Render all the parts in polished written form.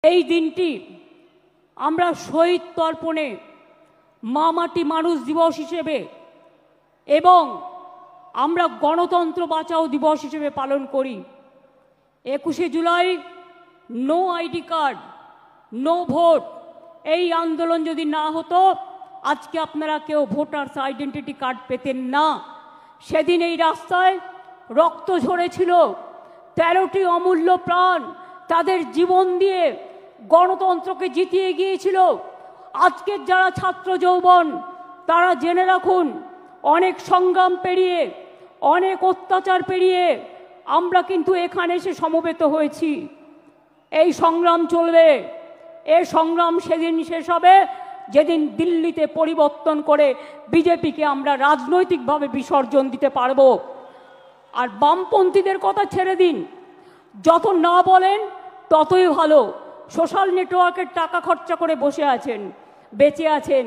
এই দিনটি আমরা শহীদ তর্পণে মা মাটি মানুষ দিবস হিসেবে এবং আমরা গণতন্ত্র বাঁচাও দিবস হিসেবে পালন করি। 21শে July no ID card no vote এই আন্দোলন যদি না হতো আজকে আপনারা কেউ ভোটার্স আইডেন্টিটি কার্ড পেতেন না। সেদিন এই রাস্তায় রক্ত ঝরেছিল, 13টি অমূল্য প্রাণ তাদের জীবন দিয়ে গণতন্ত্রকে জিতিয়ে গিয়েছিল। আজকের যারা ছাত্র যৌবন তারা জেনে রাখুন, অনেক সংগ্রাম পেরিয়ে অনেক অত্যাচার পেরিয়ে আমরা কিন্তু এখানে এসে সমবেত হয়েছি। এই সংগ্রাম চলবে, এই সংগ্রাম সেদিন শেষ হবে যেদিন দিল্লিতে পরিবর্তন করে বিজেপিকে আমরা রাজনৈতিকভাবে বিসর্জন দিতে পারবো। আর বামপন্থীদের কথা ছেড়ে দিন, যত না বলেন ততই ভালো। সোশ্যাল নেটওয়ার্কের টাকা খরচা করে বসে আছেন, বেঁচে আছেন,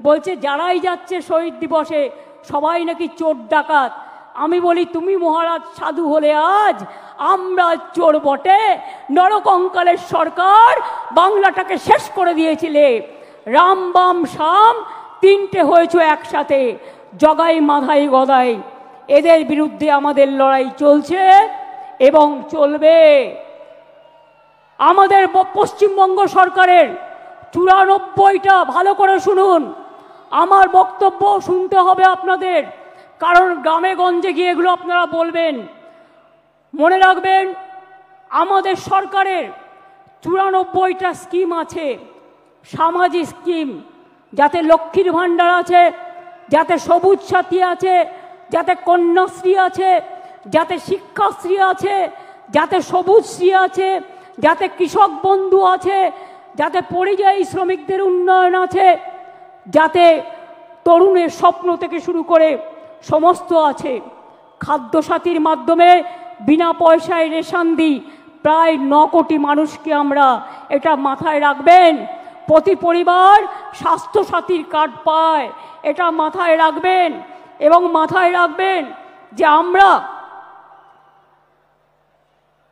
বলছে যারাই যাচ্ছে শহীদ দিবসে সবাই নাকি চোর ডাকাত। আমি বলি তুমি মহারাজ সাধু হলে আজ আমরা চোর বটে। নরকঙ্কালের সরকার বাংলাটাকে শেষ করে দিয়েছিলে, রাম বাম শাম তিনটে হয়েছে একসাথে, জগাই মাধাই গদাই। এদের বিরুদ্ধে আমাদের লড়াই চলছে এবং চলবে। আমাদের পশ্চিমবঙ্গ সরকারের 94টা, ভালো করে শুনুন, আমার বক্তব্য শুনতে হবে আপনাদের, কারণ গ্রামে গঞ্জে গিয়ে এগুলো আপনারা বলবেন। মনে রাখবেন আমাদের সরকারের 94টা স্কিম আছে, সামাজিক স্কিম, যাতে লক্ষ্মীর ভাণ্ডার আছে, যাতে সবুজ সাথী আছে, যাতে কন্যাশ্রী আছে, যাতে শিক্ষাশ্রী আছে, যাতে সবুজশ্রী আছে, যাতে কৃষক বন্ধু আছে, যাতে পরিযায়ী শ্রমিকদের উন্নয়ন আছে, যাতে তরুণের স্বপ্ন থেকে শুরু করে সমস্ত আছে। খাদ্যসাথীর মাধ্যমে বিনা পয়সায় রেশন দিই প্রায় 9 কোটি মানুষকে আমরা, এটা মাথায় রাখবেন। প্রতি পরিবার স্বাস্থ্যসাথীর কার্ড পায়, এটা মাথায় রাখবেন। এবং মাথায় রাখবেন যে আমরা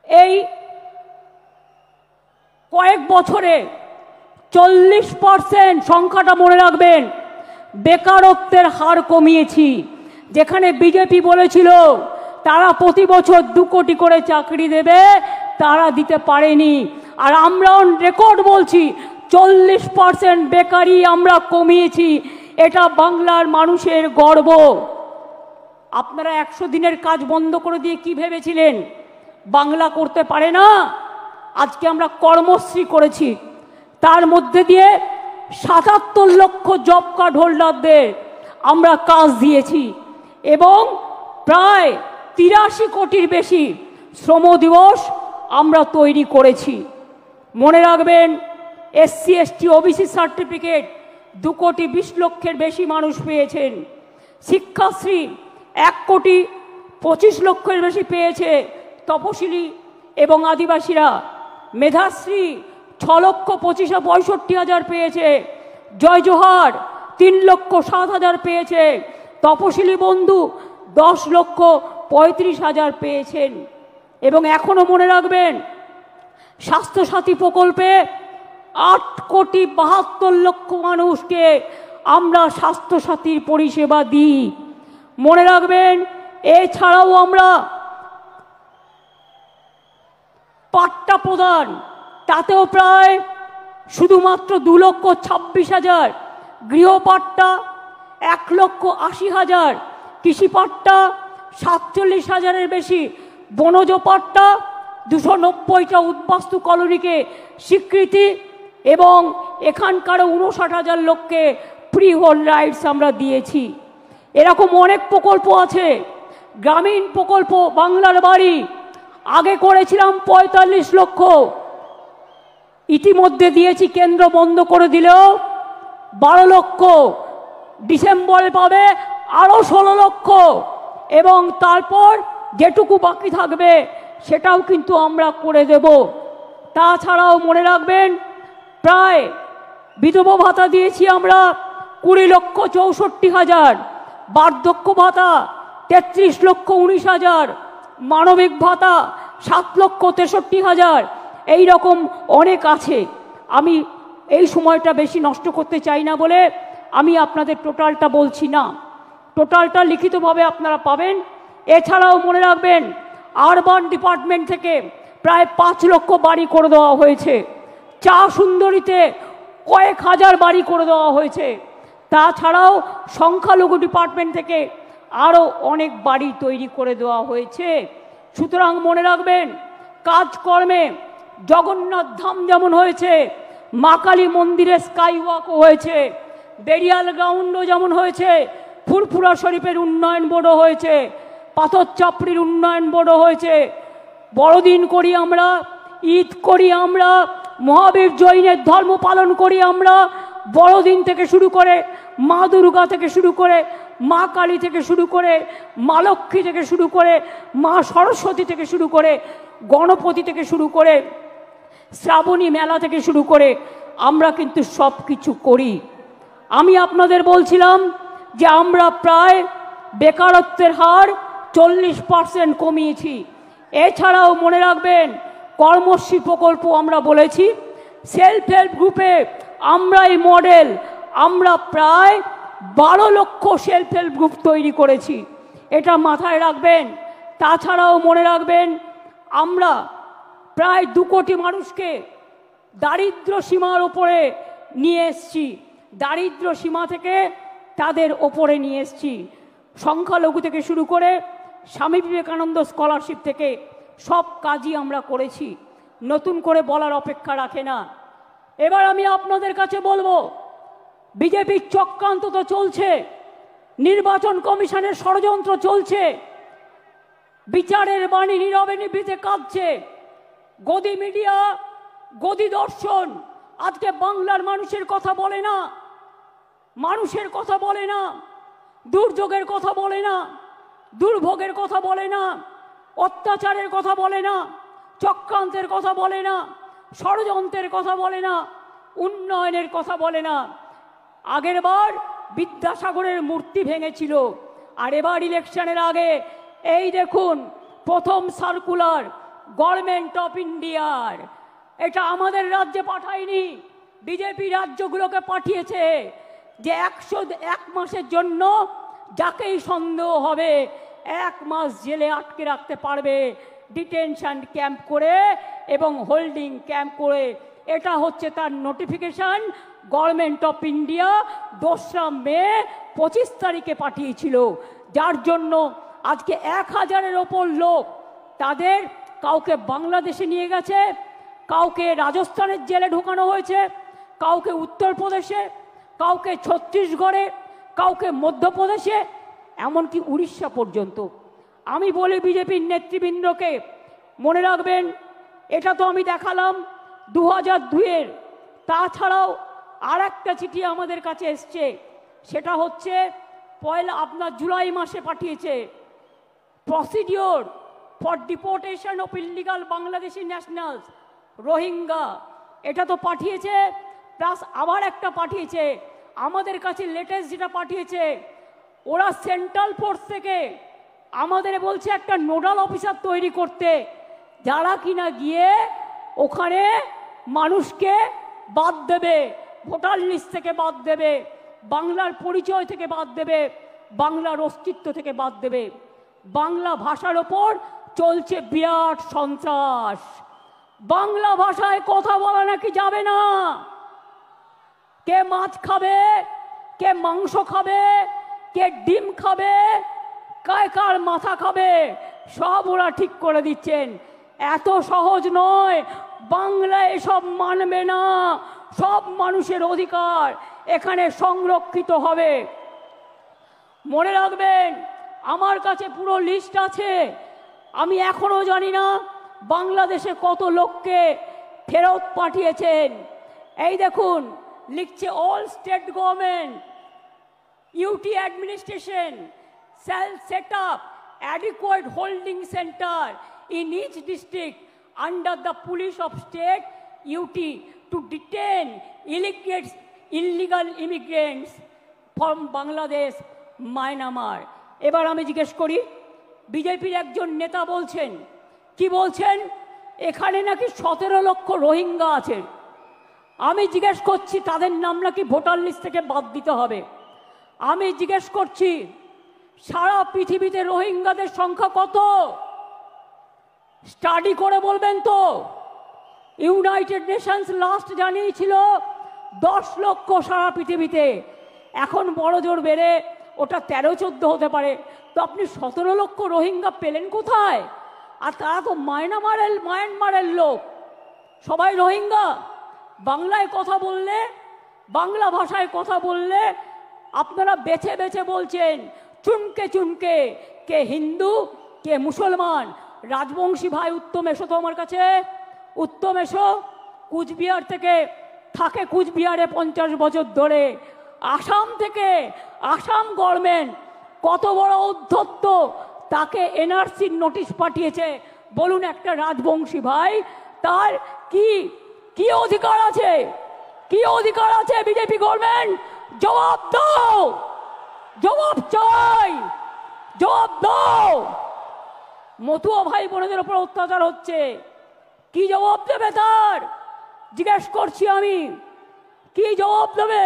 এই কয়েক বছরে 40%, সংখ্যাটা মনে রাখবেন, বেকারত্বের হার কমিয়েছি। যেখানে বিজেপি বলেছিল তারা প্রতি বছর 2 কোটি করে চাকরি দেবে, তারা দিতে পারেনি। আর আমরা অন রেকর্ড বলছি 40% বেকারি আমরা কমিয়েছি। এটা বাংলার মানুষের গর্ব। আপনারা 100 দিনের কাজ বন্ধ করে দিয়ে কি ভেবেছিলেন বাংলা করতে পারে না? আজকে আমরা কর্মশ্রী করেছি, তার মধ্যে দিয়ে 77 লক্ষ জব কার্ড হোল্ডারদের আমরা কাজ দিয়েছি এবং প্রায় 83 কোটির বেশি শ্রম দিবস আমরা তৈরি করেছি। মনে রাখবেন SC ST OBC সার্টিফিকেট 2 কোটি 20 লক্ষের বেশি মানুষ পেয়েছেন। শিক্ষাশ্রী 1 কোটি 25 লক্ষের বেশি পেয়েছে তপশিলি এবং আদিবাসীরা। মেধাশ্রী 6 লক্ষ 65 হাজার পেয়েছে। জয় জোহার 3 লক্ষ 7 হাজার পেয়েছে। তপশিলি বন্ধু 10 লক্ষ 35 হাজার পেয়েছেন। এবং এখনো মনে রাখবেন স্বাস্থ্যসাথী প্রকল্পে 8 কোটি 72 লক্ষ মানুষকে আমরা স্বাস্থ্যসাথীর পরিষেবা দিই। মনে রাখবেন এছাড়াও আমরা পাট্টা প্রদান, তাতেও প্রায় শুধুমাত্র 2 লক্ষ 26 হাজার, গৃহপাট্টা 1 লক্ষ 80 হাজার, কৃষি পাট্টা 47 হাজারের বেশি, বনজ পাট্টা 290টা উদ্বাস্তু কলোনিকে স্বীকৃতি এবং এখানকার 59 হাজার লোককে ফ্রি হোল্ড রাইটস আমরা দিয়েছি। এরকম অনেক প্রকল্প আছে। গ্রামীণ প্রকল্প বাংলার বাড়ি আগে করেছিলাম 45 লক্ষ, ইতিমধ্যে দিয়েছি, কেন্দ্র বন্ধ করে দিলেও 12 লক্ষ, ডিসেম্বরে পাবে আরও 16 লক্ষ এবং তারপর যেটুকু বাকি থাকবে সেটাও কিন্তু আমরা করে দেব। তাছাড়াও মনে রাখবেন প্রায় বিধবা ভাতা দিয়েছি আমরা 20 লক্ষ 64 হাজার, বার্ধক্য ভাতা 33 লক্ষ 19 হাজার, মানবিক ভাতা 7 লক্ষ 63 হাজার, এই রকম অনেক আছে। আমি এই সময়টা বেশি নষ্ট করতে চাই না বলে আমি আপনাদের টোটালটা বলছি না, টোটালটা লিখিতভাবে আপনারা পাবেন। এছাড়াও মনে রাখবেন, আরবান ডিপার্টমেন্ট থেকে প্রায় 5 লক্ষ বাড়ি করে দেওয়া হয়েছে, চা সুন্দরীতে কয়েক হাজার বাড়ি করে দেওয়া হয়েছে, তাছাড়াও সংখ্যালঘু ডিপার্টমেন্ট থেকে আরও অনেক বাড়ি তৈরি করে দেওয়া হয়েছে। সুতরাং মনে রাখবেন, কাজকর্মে জগন্নাথ ধাম যেমন হয়েছে, মা কালী মন্দিরে স্কাই ওয়াকও হয়েছে, বেরিয়াল গ্রাউন্ডও যেমন হয়েছে, ফুরফুরা শরীফের উন্নয়ন বোর্ডও হয়েছে, পাথর চাপড়ির উন্নয়ন বোর্ডও হয়েছে। বড়দিন করি আমরা, ঈদ করি আমরা, মহাবীর জৈনের ধর্ম পালন করি আমরা। বড়দিন থেকে শুরু করে, মা দুর্গা থেকে শুরু করে, মা কালী থেকে শুরু করে, মা লক্ষ্মী থেকে শুরু করে, মা সরস্বতী থেকে শুরু করে, গণপতি থেকে শুরু করে, শ্রাবণী মেলা থেকে শুরু করে আমরা কিন্তু সব কিছু করি। আমি আপনাদের বলছিলাম যে আমরা প্রায় বেকারত্বের হার 40% কমিয়েছি। এছাড়াও মনে রাখবেন, কর্মশ্রী প্রকল্প আমরা বলেছি, সেলফ হেল্প গ্রুপে আমরাই মডেল। আমরা প্রায় 12 লক্ষ সেলফ হেল্প গ্রুপ তৈরি করেছি, এটা মাথায় রাখবেন। তাছাড়াও মনে রাখবেন, আমরা প্রায় 2 কোটি মানুষকে দারিদ্র সীমার ওপরে নিয়ে এসছি, দারিদ্র সীমা থেকে তাদের ওপরে নিয়ে এসছি। সংখ্যালঘু থেকে শুরু করে স্বামী বিবেকানন্দ স্কলারশিপ থেকে সব কাজই আমরা করেছি, নতুন করে বলার অপেক্ষা রাখে না। এবার আমি আপনাদের কাছে বলবো, বিজেপির চক্রান্ত তো চলছে, নির্বাচন কমিশনের ষড়যন্ত্র চলছে, বিচারের বাণী নীরবে নিভৃতে কাঁদছে, গদি মিডিয়া, গদি দর্শন আজকে বাংলার মানুষের কথা বলে না, মানুষের কথা বলে না, দুর্যোগের কথা বলে না, দুর্ভোগের কথা বলে না, অত্যাচারের কথা বলে না, চক্রান্তের কথা বলে না, ষড়যন্ত্রের কথা বলে না, উন্নয়নের কথা বলে না। আগের বার বিদ্যাসাগরের মূর্তি ভেঙেছিল, আর এবার ইলেকশনের আগে এই দেখুন প্রথম সার্কুলার গভর্নমেন্ট অফ ইন্ডিয়ার, এটা আমাদের রাজ্যে পাঠায়নি, বিজেপি রাজ্যগুলোকে পাঠিয়েছে, যে 101 মাসের জন্য যাকেই সন্দেহ হবে 1 মাস জেলে আটকে রাখতে পারবে, ডিটেনশন ক্যাম্প করে এবং হোল্ডিং ক্যাম্প করে। এটা হচ্ছে তার নোটিফিকেশন। গভর্নমেন্ট অফ ইন্ডিয়া 2রা মে 25 তারিখে পাঠিয়েছিল, যার জন্য আজকে 1000-এর ওপর লোক, তাদের কাউকে বাংলাদেশে নিয়ে গেছে, কাউকে রাজস্থানের জেলে ঢোকানো হয়েছে, কাউকে উত্তরপ্রদেশে, কাউকে ছত্তিশগড়ে, কাউকে মধ্যপ্রদেশে, এমনকি উড়িষ্যা পর্যন্ত। আমি বলি বিজেপির নেতৃবৃন্দকে, মনে রাখবেন, এটা তো আমি দেখালাম 2002-এর, তাছাড়াও আর একটা চিঠি আমাদের কাছে এসছে, সেটা হচ্ছে আপনার জুলাই মাসে পাঠিয়েছে, procedure for deportation of illegal Bangladeshi nationals Rohingya, এটা তো পাঠিয়েছে, প্লাস আবার একটা পাঠিয়েছে আমাদের কাছে লেটেস্ট যেটা পাঠিয়েছে, ওরা সেন্ট্রাল ফোর্স থেকে আমাদের বলছে একটা নোডাল অফিসার তৈরি করতে, যারা কিনা গিয়ে ওখানে মানুষকে বাদ দেবে, ভোটার লিস্ট থেকে বাদ দেবে, বাংলার পরিচয় থেকে বাদ দেবে, বাংলার অস্তিত্ব থেকে বাদ দেবে। বাংলা ভাষার ওপর চলছে বিরাট সন্ত্রাস, বাংলা ভাষায় কথা বলা নাকি যাবে না, কে মাছ খাবে, কে মাংস খাবে, কে ডিম খাবে, কার মাথা খাবে, সব ওরা ঠিক করে দিচ্ছেন। এত সহজ নয়, বাংলা এসব মানবে না, সব মানুষের অধিকার এখানে সংরক্ষিত হবে। মনে রাখবেন, আমার কাছে পুরো লিস্ট আছে, আমি এখনো জানি না বাংলাদেশে কত লোককে ফেরত পাঠিয়েছেন। এই দেখুন লিখছে, all state government UT administration shall set up adequate holding center in each district under the police of state UT to detain illegal immigrants from Bangladesh, Myanmar. এবার আমি জিজ্ঞেস করি, বিজেপির একজন নেতা বলছেন, কি বলছেন, এখানে নাকি 17 লক্ষ রোহিঙ্গা আছে। আমি জিজ্ঞেস করছি তাদের নাম নাকি ভোটার লিস্ট থেকে বাদ দিতে হবে। আমি জিজ্ঞেস করছি সারা পৃথিবীতে রোহিঙ্গাদের সংখ্যা কত? স্টাডি করে বলবেন তো। ইউনাইটেড নেশনস লাস্ট জানিয়েছিল 10 লক্ষ সারা পৃথিবীতে, এখন বড় জোর বেড়ে ওটা 13-14 হতে পারে। তো আপনি 17 লক্ষ রোহিঙ্গা পেলেন কোথায়? আর তারা তো মায়ানমারের লোক, সবাই রোহিঙ্গা। বাংলায় কথা বললে, বাংলা ভাষায় কথা বললে আপনারা বেছে বেছে বলছেন চুনকে চুনকে, কে হিন্দু কে মুসলমান। রাজবংশী ভাই উত্তম এসো তো আমার কাছে, উত্তম এসো। কুচবিহার থেকে থাকে, কুচবিহারে 50 বছর ধরে। আসাম থেকে, আসাম গভর্নমেন্ট কত বড় অধ্যত্ত, তাকে এনআরসির নোটিশ পাঠিয়েছে। বলুন একটা রাজবংশী ভাই তার কি কি অধিকার আছে? কি অধিকার আছে বিজেপি গভর্নমেন্ট? জবাব দাও, জবাব চাই, জবাব দাও। মতুয়া ভাই বোনেদের উপর অত্যাচার হচ্ছে, কি জবাব দেবে তার? জিজ্ঞেস করছি আমি, কি জবাব দেবে?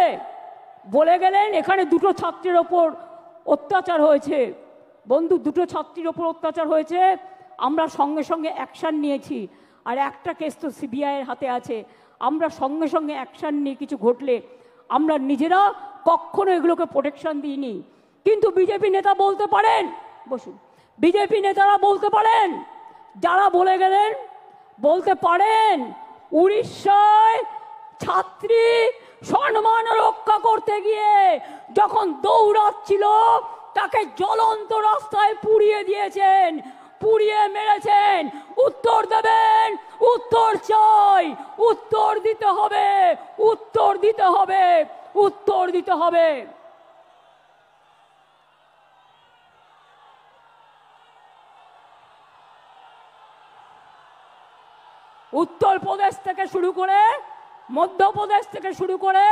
বলে গেলেন এখানে 2টো ছাত্রের ওপর অত্যাচার হয়েছে। বন্ধু, 2টো ছাত্রীর ওপর অত্যাচার হয়েছে, আমরা সঙ্গে সঙ্গে অ্যাকশান নিয়েছি। আর একটা কেস তো সিবিআইয়ের হাতে আছে। আমরা সঙ্গে সঙ্গে অ্যাকশান নিয়ে কিছু ঘটলে আমরা নিজেরা কখনো এগুলোকে প্রোটেকশন দিইনি। কিন্তু বিজেপি নেতা বলতে পারেন, বসুন, বিজেপি নেতারা বলতে পারেন, যারা বলে গেলেন বলতে পারেন উড়িষ্যায় ছাত্রী সম্মান রক্ষা করতে গিয়ে যখন দৌড়াচ্ছিল তাকে জ্বলন্ত রাস্তায় পুড়িয়ে দিয়েছেন, পুড়িয়ে মেরেছেন। উত্তর দেবেন, উত্তর চাই, উত্তর দিতে হবে, উত্তর দিতে হবে, উত্তর দিতে হবে। উত্তরপ্রদেশ থেকে শুরু করে, মধ্যপ্রদেশ থেকে শুরু করে,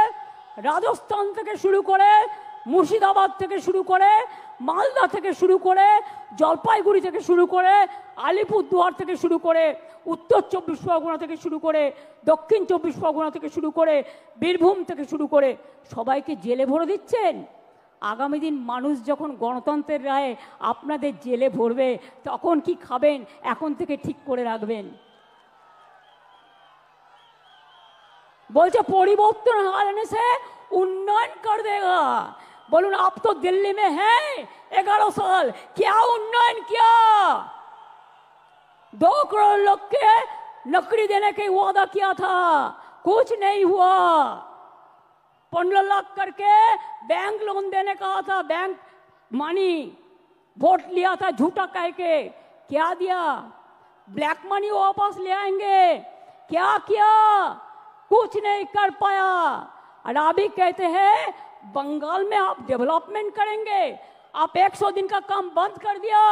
রাজস্থান থেকে শুরু করে, মুর্শিদাবাদ থেকে শুরু করে, মালদা থেকে শুরু করে, জলপাইগুড়ি থেকে শুরু করে, আলিপুরদুয়ার থেকে শুরু করে, উত্তর 24 পরগনা থেকে শুরু করে, দক্ষিণ 24 পরগনা থেকে শুরু করে, বীরভূম থেকে শুরু করে সবাইকে জেলে ভরে দিচ্ছেন। আগামী দিন মানুষ যখন গণতন্ত্রের রায়ে আপনাদের জেলে ভরবে তখন কি খাবেন এখন থেকে ঠিক করে রাখবেন। बोलते परिवर्तन आने से उन्नयन कर देगा। बोलून आप तो दिल्ली में हैं 11 साल, क्या उन्नयन किया? 2 करोड़ लोग के नौकरी देने के वादा किया था, कुछ नहीं हुआ। 15 लाख करके बैंक लोन देने का था, बैंक मनी वोट लिया था झूठा कह के, क्या दिया? ब्लैक मनी वापस ले आएंगे, क्या किया? कुछ नहीं कर पाया। और अभी कहते हैं बंगाल में आप डेवलपमेंट करेंगे, आप 100 दिन का काम बंद कर दिया,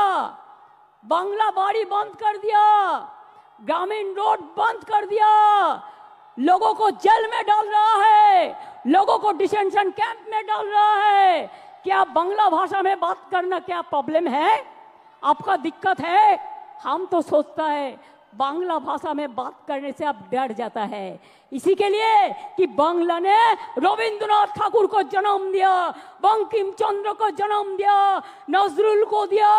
बांग्ला बाड़ी बंद कर दिया, ग्रामीण रोड बंद कर दिया, लोगों को जेल में डाल रहा है, लोगों को डिटेंशन कैंप में डाल रहा है। क्या बांग्ला भाषा में बात करना क्या प्रॉब्लम है? आपका दिक्कत है? हम तो सोचता है बांग्ला भाषा में बात करने से अब डर जाता है, इसी के लिए कि बांग्ला ने रविंद्रनाथ ठाकुर को जन्म दिया, बंकिम चंद्र को जन्म दिया, नजरुल को दिया,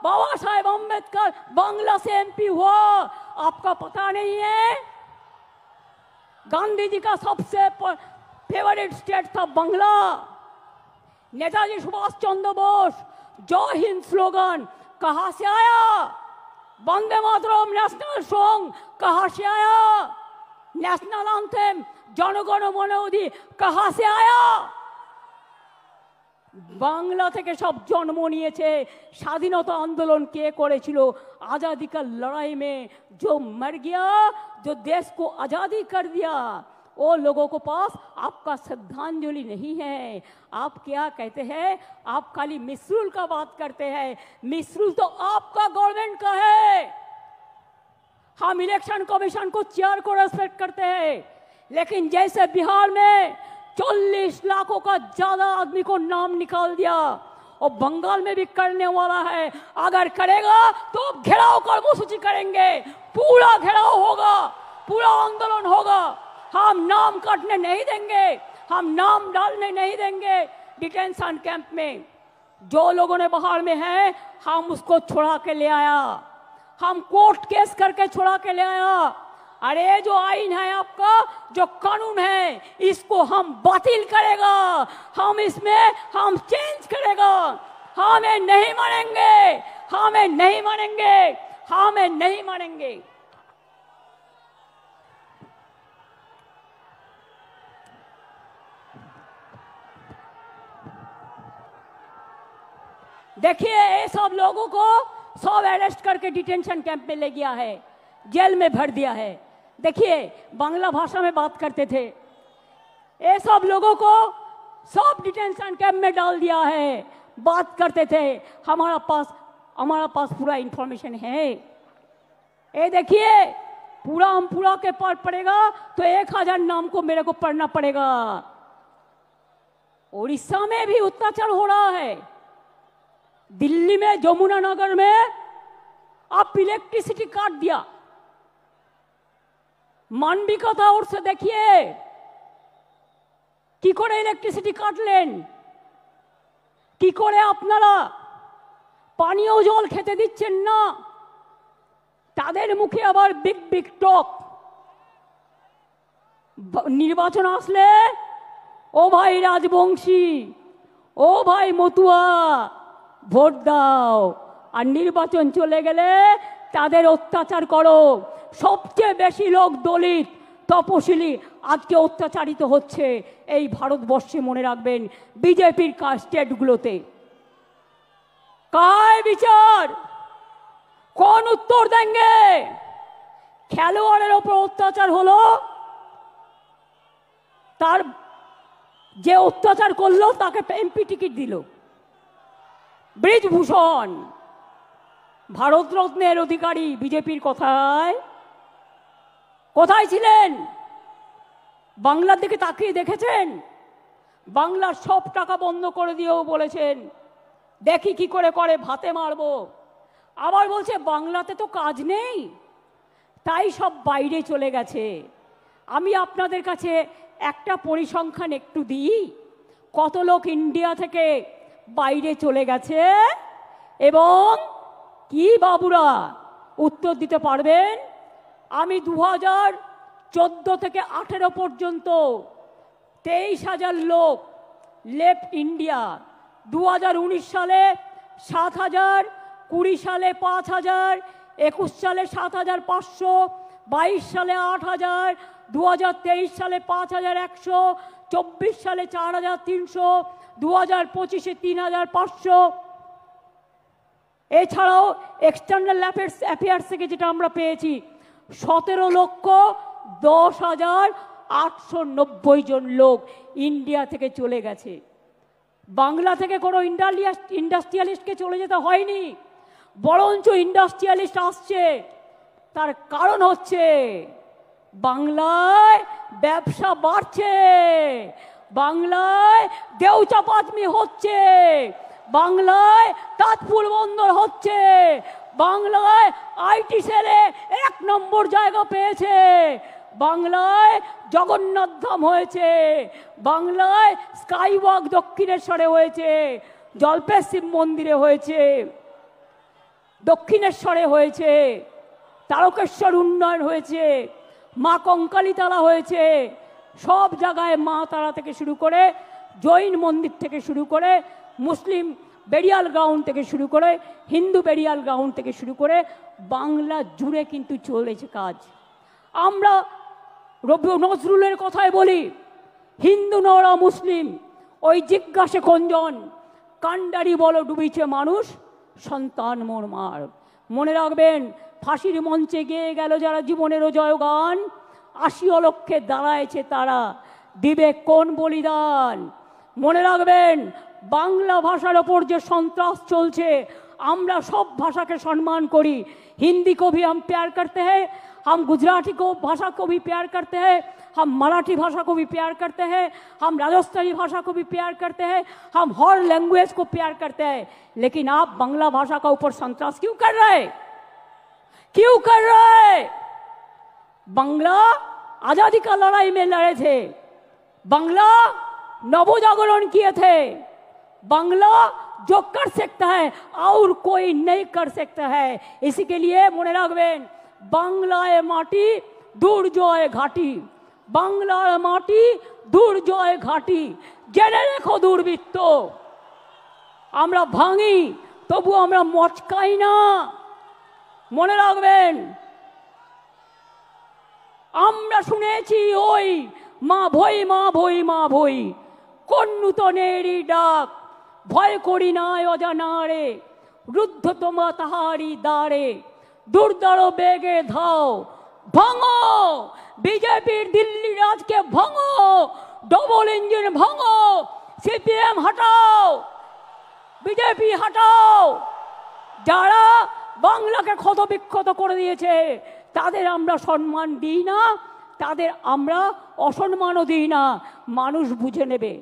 बाबा साहेब अम्बेडकर बांग्ला से एमपी हुआ। आपका पता नहीं है? गांधी जी का सबसे फेवरेट स्टेट था बांग्ला। नेताजी सुभाष चंद्र बोस जय हिंद स्लोगन कहां से आया? वंदे मातरम नेशनल सॉन्ग कहां से आया? नेशनल एंथम जनगण मन अधि कहां से आया? बांग्ला থেকে সব জন্ম নিয়েছে। স্বাধীনতা आंदोलन কে করেছিল? आजादी का लड़ाई में जो मर गया, जो देश को आजादी कर दिया, वो लोगों को पास आपका श्रद्धांजलि नहीं है। आप क्या कहते हैं? आप खाली मिसरूल का बात करते हैं। मिसरूल तो आपका गवर्नमेंट का है। हम इलेक्शन कमीशन को चेयर को रेस्पेक्ट करते हैं, लेकिन जैसे बिहार में 40 लाखों का ज्यादा आदमी को नाम निकाल दिया, और बंगाल में भी करने वाला है। अगर करेगा तो घेराव कर्मसूची करेंगे, पूरा घेराव होगा, पूरा आंदोलन होगा। हम नाम काटने नहीं देंगे, हम नाम डालने नहीं देंगे डिटेंशन कैंप में। जो लोगों ने बाहर में है हम उसको छुड़ा के ले आया, हम कोर्ट केस करके छुड़ा के ले आया। अरे जो आईन है आपका, जो कानून है, इसको हम बातिल करेगा, हम इसमें हम चेंज करेगा। हमें नहीं मानेंगे, हमें नहीं मानेंगे, हमें नहीं मानेंगे। देखिए ये सब लोगों को सब अरेस्ट करके डिटेंशन कैंप में ले गया है, जेल में भर दिया है। देखिए बांग्ला भाषा में बात करते थे, ये सब लोगों को सब डिटेंशन कैंप में डाल दिया है, बात करते थे। हमारा पास पूरा इंफॉर्मेशन है। ये देखिए पूरा के पाठ पड़ेगा तो 1000 नाम को मेरे को पढ़ना पड़ेगा। उड़ीसा में भी अत्याचार हो रहा है, दिल्ली में जमुना नगर में आप इलेक्ट्रिसिटी काट दिया, मानविकता और से देखिए কি করে ইলেকট্রিসিটি কাটলেন, কি করে আপনারা পানীয় জল খেতে দিচ্ছেন না। তাদের মুখে আবার বিগ বিগ টক। নির্বাচন আসলে ও ভাই রাজবংশী, ও ভাই মতুয়া ভোট দাও, আর নির্বাচন চলে গেলে তাদের অত্যাচার করো। সবচেয়ে বেশি লোক দলিত তপশিলি আজকে অত্যাচারিত হচ্ছে এই ভারতবর্ষে, মনে রাখবেন বিজেপির স্টেটগুলোতে। কায় বিচার, কোন উত্তর দেंगे? খেলোয়াড়ের ওপর অত্যাচার হলো, তার যে অত্যাচার করলো তাকে এমপি টিকিট দিল। ব্রিজভূষণ ভারতরত্নের অধিকারী বিজেপির কোথায় ছিলেন? বাংলার দিকে তাকিয়ে দেখেছেন? বাংলার সব টাকা বন্ধ করে দিয়েও বলেছেন দেখি কি করে ভাতে মারবো। আবার বলছে বাংলাতে তো কাজ নেই, তাই সব বাইরে চলে গেছে। আমি আপনাদের কাছে একটা পরিসংখ্যান একটু দিই, কত লোক ইন্ডিয়া থেকে বাইরে চলে গেছে এবং কি বাবুরা উত্তর দিতে পারবেন? আমি 2014 থেকে 18 পর্যন্ত 23,000 লোক লেফট ইন্ডিয়া। 2019 সালে 7,000, 20 সালে 5,000, 21 সালে 7,500, 22 সালে 8,000, 2023 সালে 5,100, 24 সালে 4,300, 2025-এ 3,500। এছাড়াও এক্সটার্নাল অ্যাফেয়ার্স থেকে যেটা আমরা পেয়েছি 17,10,890 জন লোক ইন্ডিয়া থেকে চলে গেছে। বাংলা থেকে কোনো ইন্ডাস্ট্রিয়ালিস্টকে চলে যেতে হয়নি, বরঞ্চ ইন্ডাস্ট্রিয়ালিস্ট আসছে। তার কারণ হচ্ছে বাংলায় ব্যবসা বাড়ছে, বাংলায় দেউচাপাচমি হচ্ছে, বাংলায় তাজপুর বন্দর হচ্ছে, বাংলায় আইটি সেলে 1 নম্বর জায়গা পেয়েছে, বাংলায় জগন্নাথ ধাম হয়েছে, বাংলায় স্কাইওয়াক দক্ষিণেশ্বরে হয়েছে, জল্পেশ শিব মন্দিরে হয়েছে, দক্ষিণেশ্বরে হয়েছে, তারকেশ্বর উন্নয়ন হয়েছে, মা কঙ্কালীতলা হয়েছে। সব জায়গায় মা তারা থেকে শুরু করে, জৈন মন্দির থেকে শুরু করে, মুসলিম বেরিয়াল গ্রাউন্ড থেকে শুরু করে, হিন্দু বেরিয়াল গ্রাউন্ড থেকে শুরু করে বাংলা জুড়ে কিন্তু চলেছে কাজ। আমরা রবি নজরুলের কথায় বলি, হিন্দু নরা মুসলিম ওই জিজ্ঞাসে খঞ্জন, কান্ডারি বলো ডুবিছে মানুষ, সন্তান মোর মার। মনে রাখবেন ফাঁসির মঞ্চে গেয়ে গেল যারা জীবনেরও জয়গান, 80 লক্ষে দাঁড়ায়ছে তারা, দিবে কোন বলিদান। মনে রাখবেন বাংলা ভাষার ওপর যে সন্ত্রাস চলছে, আমরা সব ভাষাকে সম্মান করি। हिंदी को भी हम प्यार करते हैं, हम गुजराती को भाषा को भी प्यार करते हैं, हम मराठी भाषा को भी प्यार करते हैं, हम राजस्थानी भाषा को भी प्यार करते हैं, हम हर लैंग्वेज को प्यार करते हैं। लेकिन आप बांग्ला भाषा का ऊपर संतरास क्यों कर रहे? क्यों कर रहे? बांग्ला आजादी का लड़ाई में लड़े थे, बांग्ला नवजागरण किए थे, बांग्ला जो कर सकता है और कोई नहीं कर सकता है। इसी के लिए মনে রাখবেন, বাংলায় মাটি দুর্জয় ঘাটি, বাংলার মাটি দুর্জয় ঘাটি। জেনে রেখো দুর্বৃত্ত, আমরা ভাঙি তবু আমরা মচকাই না, মনে রাখবেন। আমরা শুনেছি ওই মা ভই মা ভই মা ভই, কোন নূতনেরই ডাক, ভয় করি না অজানারে, রুদ্ধ তোমা তাহারি দ্বারে, দুর্দার বেগে ধাও, ভাঙো বিজেপির দিল্লি রাজকে, ভাঙো ডবল ইঞ্জিন, ভাঙো সিপিএম হটাও, বিজেপি হটাও। যারা বাংলাকে ক্ষত বিক্ষত করে দিয়েছে তাদের আমরা সম্মান দিই না, তাদের আমরা অসম্মানও দিই না, মানুষ বুঝে নেবে।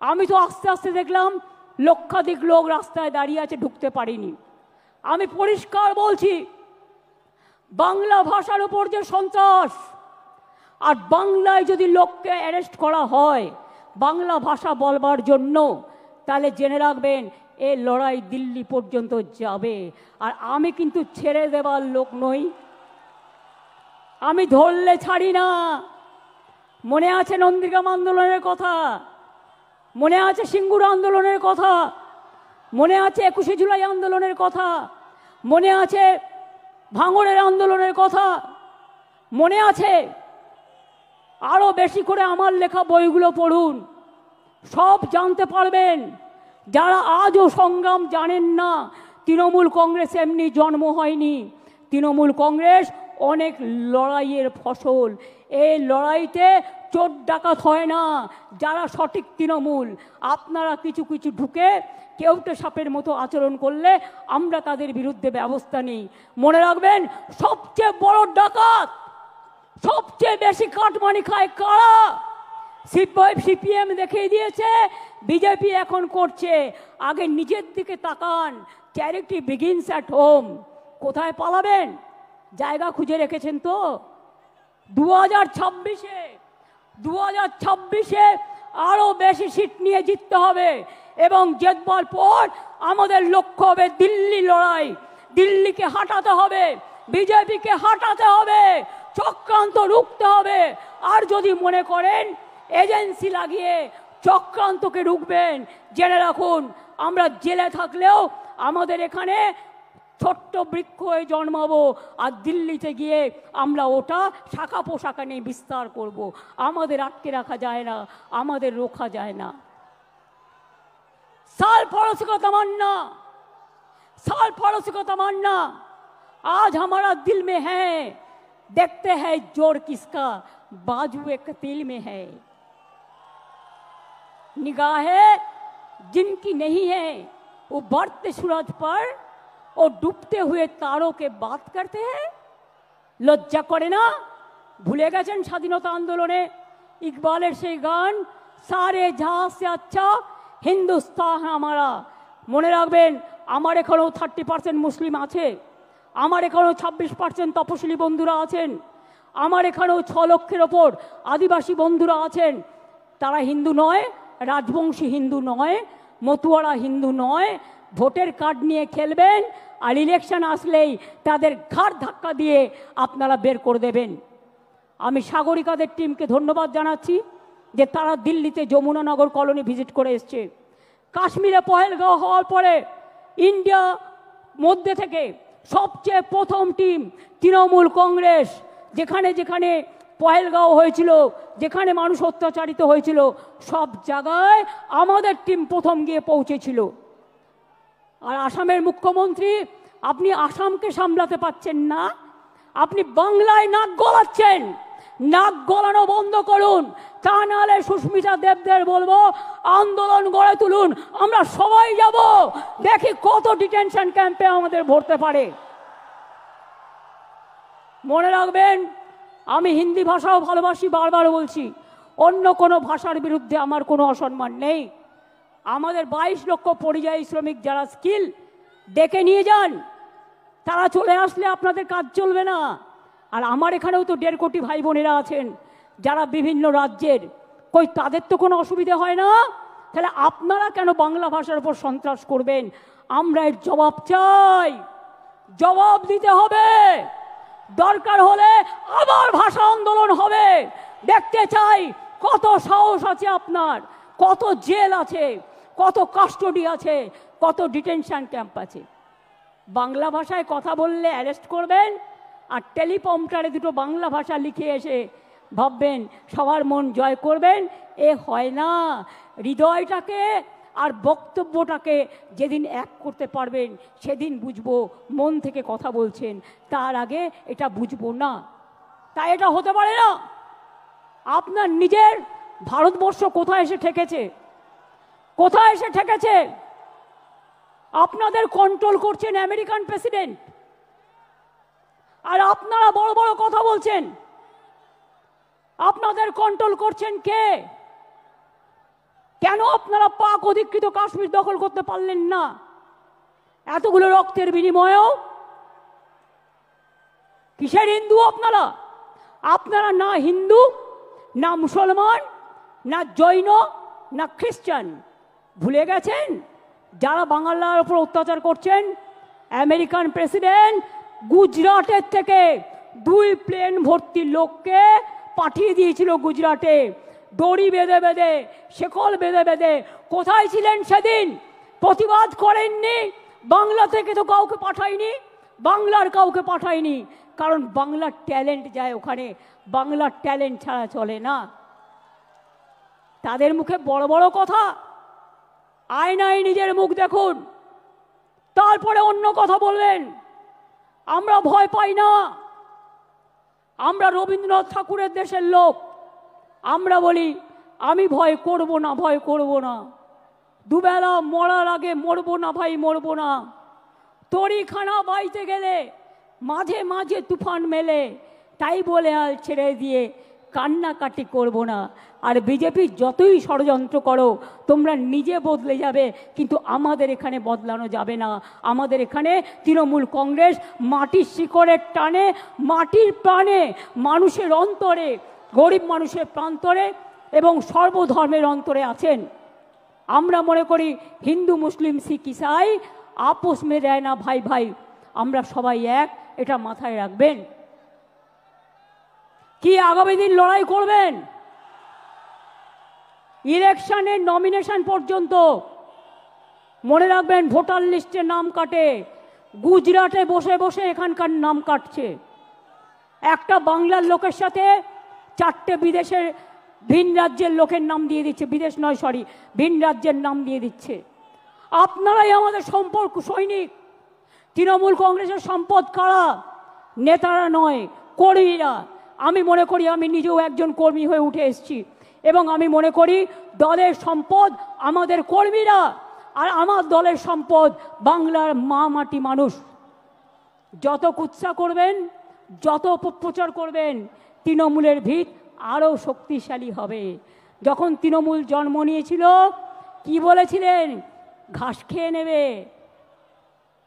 আমি তো আস্তে আস্তে দেখলাম লক্ষাধিক লোক রাস্তায় দাঁড়িয়ে আছে, ঢুকতে পারিনি। আমি পরিষ্কার বলছি, বাংলা ভাষার উপর যে সন্ত্রাস, আর বাংলায় যদি লোককে অ্যারেস্ট করা হয় বাংলা ভাষা বলবার জন্য, তাহলে জেনে রাখবেন এই লড়াই দিল্লি পর্যন্ত যাবে। আর আমি কিন্তু ছেড়ে দেবার লোক নই, আমি ধরলে ছাড়ি না। মনে আছে নন্দীগ্রাম আন্দোলনের কথা, মনে আছে সিঙ্গুর আন্দোলনের কথা, মনে আছে 21শে জুলাই আন্দোলনের কথা, মনে আছে ভাঙড়ের আন্দোলনের কথা, মনে আছে। আরো বেশি করে আমার লেখা বইগুলো পড়ুন, সব জানতে পারবেন। যারা আজও সংগ্রাম জানেন না, তৃণমূল কংগ্রেস এমনি জন্ম হয়নি, তৃণমূল কংগ্রেস অনেক লড়াইয়ের ফসল। এই লড়াইতে চোর ডাকাত হয় না। যারা সঠিক তৃণমূল, আপনারা কিছু কিছু ঢুকে কেউটে সাপের মতো আচরণ করলে আমরা তাদের বিরুদ্ধে ব্যবস্থা নিই। মনে রাখবেন, সবচেয়ে বড় ডাকাত, সবচেয়ে বেশি কাটমানি খায় কারা? সিপিএম দেখিয়ে দিয়েছে, বিজেপি এখন করছে। আগে নিজের দিকে তাকান। Charity begins at home. কোথায় পালাবেন? জায়গা খুঁজে রেখেছেন তো? 2026-এ আরো বেশি সিট নিয়ে জিততে হবে, এবং জেতবার পর আমাদের লক্ষ্য হবে দিল্লি লড়াই। দিল্লিকে হাঁটাতে হবে, বিজেপিকে হাঁটাতে হবে, চক্রান্ত রুখতে হবে। আর যদি মনে করেন এজেন্সি লাগিয়ে চক্রান্তকে রুখবেন, জেনে রাখুন আমরা জেলে থাকলেও আমাদের এখানে ছোট্ট বৃক্ষ হয়ে জন্মাবো, আর দিল্লিতে গিয়ে আমরা ওটা শাখা পোশাখা নিয়ে বিস্তার করব। আমাদের আটকে রাখা যায় না, আমাদের রোখা যায় না। साल पड़ोसी को तमन्ना, साल पड़ोसी को तमन्ना आज हमारा दिल में है। देखते हैं जोर किसका बाजुए कतील में है। निगाहें जिनकी नहीं है वो बढ़ते सूरज पर और डूबते हुए तारों के बात करते हैं। लज्जा करे ना? भूले गए स्वाधीनता आंदोलने इकबालेर সেই গান, सारे जहां से अच्छा हिंदुस्तान हमारा। মনে রাখবেন, আমার এখানেও 30% মুসলিম আছে, আমার এখানেও 26% তপশিলি বন্ধুরা আছেন, আমার এখানেও 6 লক্ষের ওপর আদিবাসী বন্ধুরা আছেন। তারা হিন্দু নয়, রাজবংশী হিন্দু নয়, মতুয়ারা হিন্দু নয়। ভোটের কার্ড নিয়ে খেলবেন, আর ইলেকশন আসলেই তাদের ঘাড় ধাক্কা দিয়ে আপনারা বের করে দেবেন। আমি সাগরিকাদের টিমকে ধন্যবাদ জানাচ্ছি যে তারা দিল্লিতে যমুনানগর কলোনি ভিজিট করে এসছে। কাশ্মীরে পহেলগাঁও হওয়ার পরে ইন্ডিয়া মধ্যে থেকে সবচেয়ে প্রথম টিম তৃণমূল কংগ্রেস। যেখানে যেখানে পহেলগাঁও হয়েছিল, যেখানে মানুষ অত্যাচারিত হয়েছিল, সব জায়গায় আমাদের টিম প্রথম গিয়ে পৌঁছেছিল। আর আসামের মুখ্যমন্ত্রী, আপনি আসামকে সামলাতে পারছেন না, আপনি বাংলায় নাক গলাচ্ছেন। নাক গলানো বন্ধ করুন, তা নাহলে সুস্মিতা দেবদের বলবো আন্দোলন গড়ে তুলুন। আমরা সবাই যাব, দেখি কত ডিটেনশন ক্যাম্পে আমাদের ভরতে পারে। মনে রাখবেন, আমি হিন্দি ভাষাও ভালোবাসি, বারবার বলছি, অন্য কোনো ভাষার বিরুদ্ধে আমার কোনো অসম্মান নেই। আমাদের 22 লক্ষ পরিযায়ী শ্রমিক যারা স্কিল, ডেকে নিয়ে যান, তারা চলে আসলে আপনাদের কাজ চলবে না। আর আমার এখানেও তো 1.5 কোটি ভাই বোনেরা আছেন যারা বিভিন্ন রাজ্যের, কই তাদের তো কোনো অসুবিধা হয় না? তাহলে আপনারা কেন বাংলা ভাষার উপর সন্ত্রাস করবেন? আমরা এর জবাব চাই, জবাব দিতে হবে। দরকার হলে আবার ভাষা আন্দোলন হবে। দেখতে চাই কত সাহস আছে আপনার, কত জেল আছে, কত কাস্টডি আছে, কত ডিটেনশন ক্যাম্প আছে। বাংলা ভাষায় কথা বললে অ্যারেস্ট করবেন, আর টেলিপ্রম্পটারে দুটো বাংলা ভাষা লিখে এসে ভাববেন সবার মন জয় করবেন। এ হয় না। হৃদয়টাকে আর বক্তব্যটাকে যেদিন এক করতে পারবেন সেদিন বুঝবো মন থেকে কথা বলছেন, তার আগে এটা বুঝবো না। তাই এটা হতে পারে না। আপনার নিজের ভারতবর্ষ কোথায় এসে ঠেকেছে? কোথায় এসে ঠেকেছে? আপনাদের কন্ট্রোল করছেন আমেরিকান প্রেসিডেন্ট, আর আপনারা বড় বড় কথা বলছেন। আপনাদের কন্ট্রোল করছেন কে? কেন আপনারা পাক অধিকৃত কাশ্মীর দখল করতে পারলেন না এতগুলো রক্তের বিনিময়েও? কিসের হিন্দু আপনারা? আপনারা না হিন্দু, না মুসলমান, না জৈন, না খ্রিস্টান। ভুলে গেছেন যারা বাংলার উপর অত্যাচার করছেন? আমেরিকান প্রেসিডেন্ট গুজরাটের থেকে 2 প্লেন ভর্তি লোককে পাঠিয়ে দিয়েছিল গুজরাটে, দড়ি বেঁধে বেঁধে, শেকল বেঁধে বেঁধে। কোথায় ছিলেন সেদিন? প্রতিবাদ করেননি। বাংলা থেকে তো কাউকে পাঠায়নি, বাংলার কাউকে পাঠায়নি, কারণ বাংলার ট্যালেন্ট যায় ওখানে, বাংলার ট্যালেন্ট ছাড়া চলে না। তাদের মুখে বড় বড় কথা, আয়নায় নিজের মুখ দেখুন, তারপরে অন্য কথা বলবেন। আমরা ভয় পাই না। আমরা রবীন্দ্রনাথ ঠাকুরের দেশের লোক। আমরা বলি আমি ভয় করব না, ভয় করব না। দুবেলা মরার আগে মরবো না ভাই, মরবো না। তরিখানা বাইতে গেলে মাঝে মাঝে তুফান মেলে, তাই বলে হাল ছেড়ে দিয়ে কান্নাকাটি করব না। আর বিজেপি যতই ষড়যন্ত্র করো, তোমরা নিজে বদলে যাবে, কিন্তু আমাদের এখানে বদলানো যাবে না। আমাদের এখানে তৃণমূল কংগ্রেস মাটির শিকড়ের টানে, মাটির প্রাণে, মানুষের অন্তরে, গরিব মানুষের প্রান্তরে এবং সর্বধর্মের অন্তরে আছেন। আমরা মনে করি হিন্দু, মুসলিম, শিখ, ইসাই আপোষ মে দেয় না ভাই ভাই, আমরা সবাই এক, এটা মাথায় রাখবেন। কি আগামী দিন লড়াই করবেন? ইলেকশনের নমিনেশন পর্যন্ত মনে রাখবেন, ভোটার লিস্টে নাম কাটে, গুজরাটে বসে বসে এখানকার নাম কাটছে। একটা বাংলার লোকের সাথে 4টে বিদেশের, ভিন রাজ্যের লোকের নাম দিয়ে দিচ্ছে, বিদেশ নয় সরি, ভিন রাজ্যের নাম দিয়ে দিচ্ছে। আপনারাই আমাদের সম্পর্ক সৈনিক। তৃণমূল কংগ্রেসের সম্পদ কারা? নেতারা নয়, কর্মীরা। আমি মনে করি, আমি নিজেও একজন কর্মী হয়ে উঠে এসেছি, এবং আমি মনে করি দলের সম্পদ আমাদের কর্মীরা, আর আমার দলের সম্পদ বাংলার মা মাটি মানুষ। যত কুৎসা করবেন, যত অপপ্রচার করবেন, তৃণমূলের ভিত আরও শক্তিশালী হবে। যখন তৃণমূল জন্ম নিয়েছিল কি বলেছিলেন? ঘাস খেয়ে নেবে,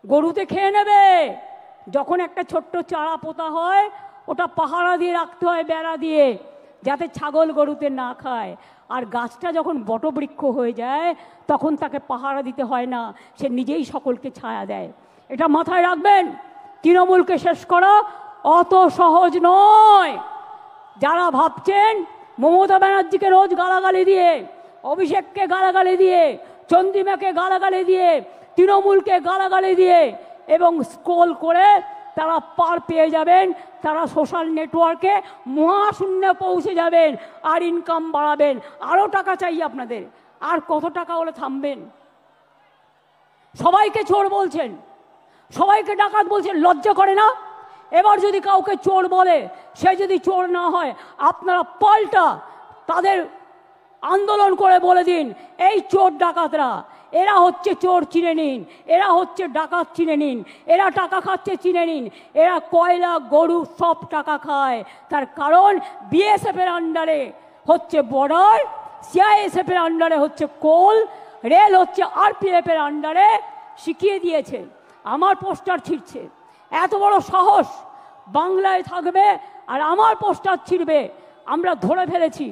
গরুতে খেয়ে নেবে। যখন একটা ছোট্ট চারা পোতা হয়, ওটা পাহারা দিয়ে রাখতে হয়, বেড়া দিয়ে, যাতে ছাগল গরুতে না খায়। আর গাছটা যখন বটবৃক্ষ হয়ে যায়, তখন তাকে পাহারা দিতে হয় না, সে নিজেই সকলকে ছায়া দেয়। এটা মাথায় রাখবেন। তৃণমূলকে শেষ করা অত সহজ নয়। যারা ভাবছেন মমতা ব্যানার্জিকে রোজ গালাগালি দিয়ে, অভিষেককে গালাগালি দিয়ে, চন্দ্রিমাকে গালাগালি দিয়ে, তৃণমূলকে গালাগালি দিয়ে এবং স্ক্রল করে তারা পার পেয়ে যাবেন, তারা সোশ্যাল নেটওয়ার্কে মহাশূন্যে পৌঁছে যাবেন, আর ইনকাম বাড়াবেন। আরও টাকা চাই আপনাদের। আর কত টাকা হলে থামবেন? সবাইকে চোর বলছেন, সবাইকে ডাকাত বলছেন, লজ্জা করে না? এবার যদি কাউকে চোর বলে, সে যদি চোর না হয়, আপনারা পাল্টা তাদের আন্দোলন করে বলে দিন, এই চোর ডাকাতরা, এরা হচ্ছে চোর চিনে নিন, এরা হচ্ছে ডাকাত চিনে নিন, এরা টাকা খাচ্ছে চিনে নিন, এরা কয়লা গরু সব টাকা খায়। তার কারণ বিএসএফ এর আন্ডারে হচ্ছে বর্ডার, সিআইএসএফ এর আন্ডারে হচ্ছে কোল, রেল হচ্ছে আরপিএফ এর আন্ডারে। শিখিয়ে দিয়েছে। আমার পোস্টার ছিঁড়ছে, এত বড় সাহস, বাংলায় থাকবে আর আমার পোস্টার ছিঁড়বে। আমরা ধরে ফেলেছি,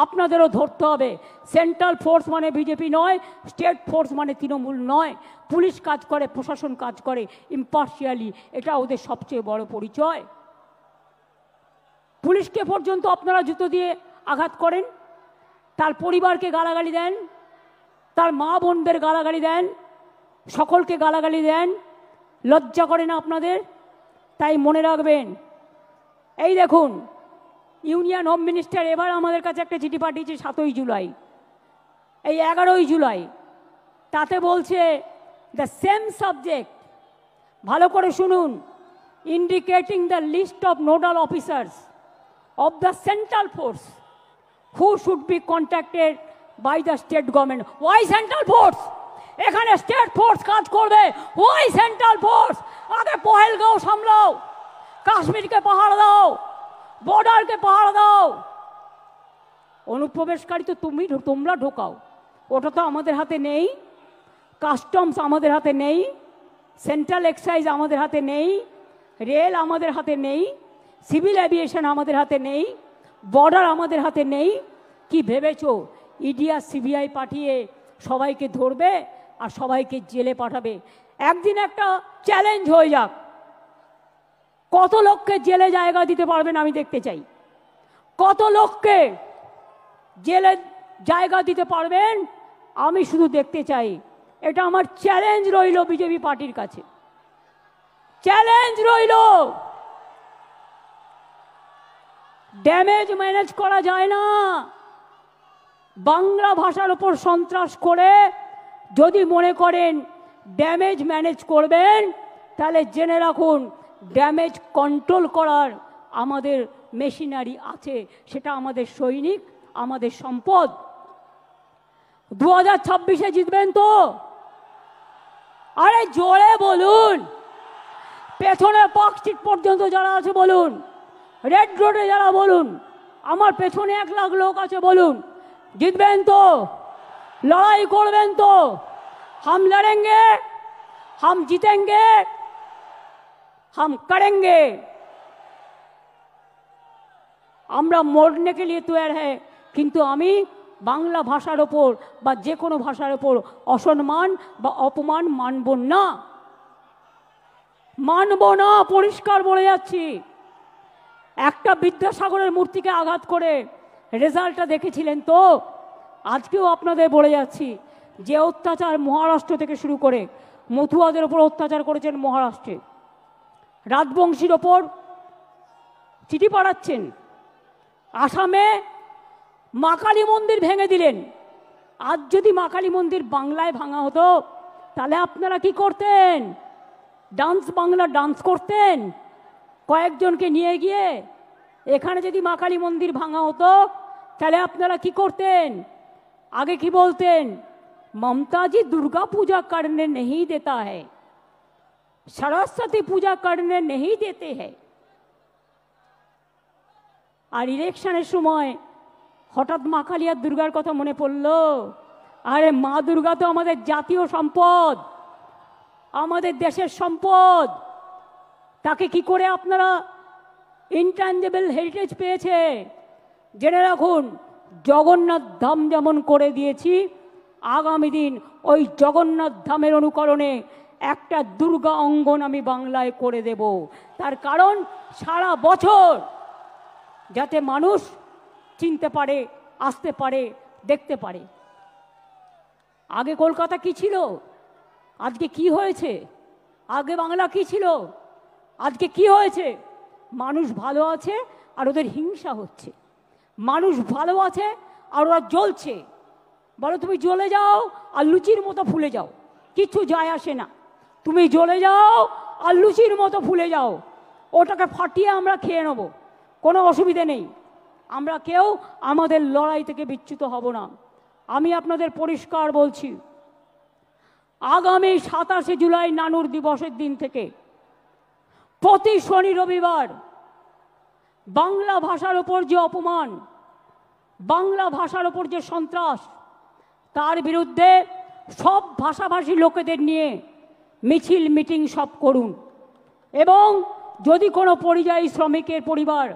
আপনাদেরও ধরতে হবে। সেন্ট্রাল ফোর্স মানে বিজেপি নয়, স্টেট ফোর্স মানে তৃণমূল নয়। পুলিশ কাজ করে, প্রশাসন কাজ করে ইম্পার্শিয়ালি, এটা ওদের সবচেয়ে বড় পরিচয়। পুলিশকে পর্যন্ত আপনারা জুতো দিয়ে আঘাত করেন, তার পরিবারকে গালাগালি দেন, তার মা বোনদের গালাগালি দেন, সকলকে গালাগালি দেন। লজ্জা করে না আপনাদের? তাই মনে রাখবেন, এই দেখুন ইউনিয়ন হোম মিনিস্টার এবার আমাদের কাছে একটা চিঠি পাঠিয়েছে 7ই জুলাই, এই 11ই জুলাই। তাতে বলছে দ্য সেম সাবজেক্ট, ভালো করে শুনুন, indicating the list of nodal officers of the central force who should be contacted by the state government. Why central force? এখানে স্টেট ফোর্স কাজ করবে। Why central force? আগে পহেলগাঁও সামলাও, কাশ্মীরকে পাহাড় দাও, বর্ডারকে পাহাড় দাও। অনুপ্রবেশকারী তো তোমরা ঢোকাও, ওটা তো আমাদের হাতে নেই। কাস্টমস আমাদের হাতে নেই, সেন্ট্রাল এক্সাইজ আমাদের হাতে নেই, রেল আমাদের হাতে নেই, সিভিল এভিয়েশন আমাদের হাতে নেই, বর্ডার আমাদের হাতে নেই। কি ভেবেছো ইডি আর সিবিআই পাঠিয়ে সবাইকে ধরবে আর সবাইকে জেলে পাঠাবে? একদিন একটা চ্যালেঞ্জ হয়ে যাক, কত লোককে জেলে জায়গা দিতে পারবেন আমি দেখতে চাই। কত লোককে জেলে জায়গা দিতে পারবেন আমি শুধু দেখতে চাই। এটা আমার চ্যালেঞ্জ রইল বিজেপি পার্টির কাছে, চ্যালেঞ্জ রইল। ড্যামেজ ম্যানেজ করা যায় না। বাংলা ভাষার উপর সন্ত্রাস করে যদি মনে করেন ড্যামেজ ম্যানেজ করবেন, তাহলে জেনে রাখুন ড্যামেজ কন্ট্রোল করার আমাদের মেশিনারি আছে, সেটা আমাদের সৈনিক, আমাদের সম্পদ। 2026-এ জিতবেন তো? আরে জোরে বলুন। পেছনে পার্কস্ট্রিট পর্যন্ত যারা আছে বলুন, রেড রোডে যারা বলুন, আমার পেছনে 1 লাখ লোক আছে বলুন, জিতবেন তো? লড়াই করবেন তো? हम लड़ेंगे, हम जीतेंगे, हम करेंगे। আমরা মরने के लिए तैयार है, কিন্তু আমি বাংলা ভাষার ওপর বা যে কোনো ভাষার ওপর অসম্মান বা অপমান মানব না, মানব না, পরিষ্কার বলে যাচ্ছি। একটা বিদ্যাসাগরের মূর্তিকে আঘাত করে রেজাল্টটা দেখেছিলেন তো? আজকেও আপনাদের বলে যাচ্ছি, যে অত্যাচার মহারাষ্ট্র থেকে শুরু করে মতুয়াদের ওপর অত্যাচার করেছেন মহারাষ্ট্রে, রাজবংশীর ওপর চিঠি পাঠাচ্ছেন, আসামে মা কালী মন্দির ভেঙে দিলেন। আজ যদি মা কালী মন্দির বাংলায় ভাঙা হতো তাহলে আপনারা কি করতেন? ডান্স বাংলা ডান্স করতেন কয়েকজনকে নিয়ে গিয়ে। এখানে যদি মা কালী মন্দির ভাঙা হতো তাহলে আপনারা কি করতেন? আগে কি বলতেন? ममता जी दुर्गा पूजा करने नहीं देता है, सरस्वती पूजा करने नहीं देते हैं। আর ইলেকশনের সময় হঠাৎ মা কালী আর দুর্গার কথা মনে পড়লো। আরে মা দুর্গা তো আমাদের জাতীয় সম্পদ, আমাদের দেশের সম্পদ। তাকে কি করে আপনারা ইনট্যাঞ্জেবল হেরিটেজ পেয়েছে? জেনে রাখুন, জগন্নাথ ধাম যেমন করে দিয়েছি, আগামী দিন ওই জগন্নাথ ধামের অনুকরণে একটা দুর্গা অঙ্গন আমি বাংলায় করে দেব। তার কারণ সারা বছর যাতে মানুষ চিনতে পারে, আসতে পারে, দেখতে পারে। আগে কলকাতা কি ছিল, আজকে কি হয়েছে? আগে বাংলা কি ছিল, আজকে কি হয়েছে? মানুষ ভালো আছে আর ওদের হিংসা হচ্ছে। মানুষ ভালো আছে আর ওরা জ্বলছে। বলো তুমি জ্বলে যাও আর লুচির মতো ফুলে যাও, কিছু যায় আসে না। তুমি জ্বলে যাও আর লুচির মতো ফুলে যাও, ওটাকে ফাটিয়ে আমরা খেয়ে নেব, কোনো অসুবিধে নেই। আমরা কেউ আমাদের লড়াই থেকে বিচ্যুত হব না। আমি আপনাদের পরিষ্কার বলছি, আগামী 27শে জুলাই নানুর দিবসের দিন থেকে প্রতি শনি রবিবার বাংলা ভাষার ওপর যে অপমান, বাংলা ভাষার ওপর যে সন্ত্রাস, তার বিরুদ্ধে সব ভাষাভাষী লোকেদের নিয়ে মিছিল মিটিং সব করুন। এবং যদি কোনো পরিযায়ী শ্রমিকের পরিবার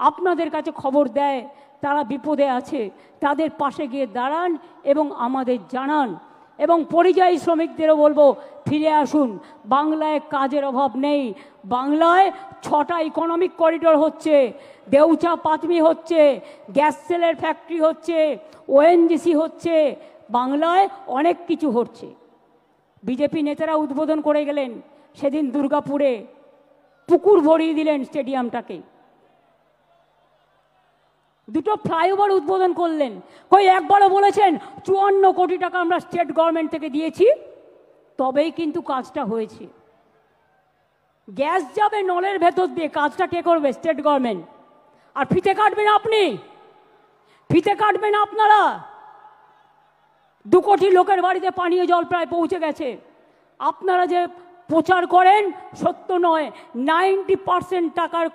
আপনাদের কাছে খবর দেয় তারা বিপদে আছে, তাদের পাশে গিয়ে দাঁড়ান এবং আমাদের জানান। এবং পরিযায়ী শ্রমিকদেরও বলবো, ফিরে আসুন, বাংলায় কাজের অভাব নেই। বাংলায় 6টা ইকোনমিক করিডোর হচ্ছে, দেউচা পাতমি হচ্ছে, গ্যাস সেলের ফ্যাক্টরি হচ্ছে, ওএনজিসি হচ্ছে, বাংলায় অনেক কিছু হচ্ছে। বিজেপি নেতারা উদ্বোধন করে গেলেন সেদিন দুর্গাপুরে, পুকুর ভরিয়ে দিলেন স্টেডিয়ামটাকে, 2টো ফ্লাইওভার উদ্বোধন করলেন। কই একবারও বলেছেন 54 কোটি টাকা আমরা স্টেট গভর্নমেন্ট থেকে দিয়েছি, তবেই কিন্তু কাজটা হয়েছে। গ্যাস যাবে নলের ভেতর দিয়ে, কাজটা কে করবে? State government. আর ফিতে কাটবেন আপনি, ফিতে কাটবেন আপনারা। 2 কোটি লোকের বাড়িতে পানীয় জল প্রায় পৌঁছে গেছে। আপনারা যে প্রচার করেন সত্য নয়, 90% টাকার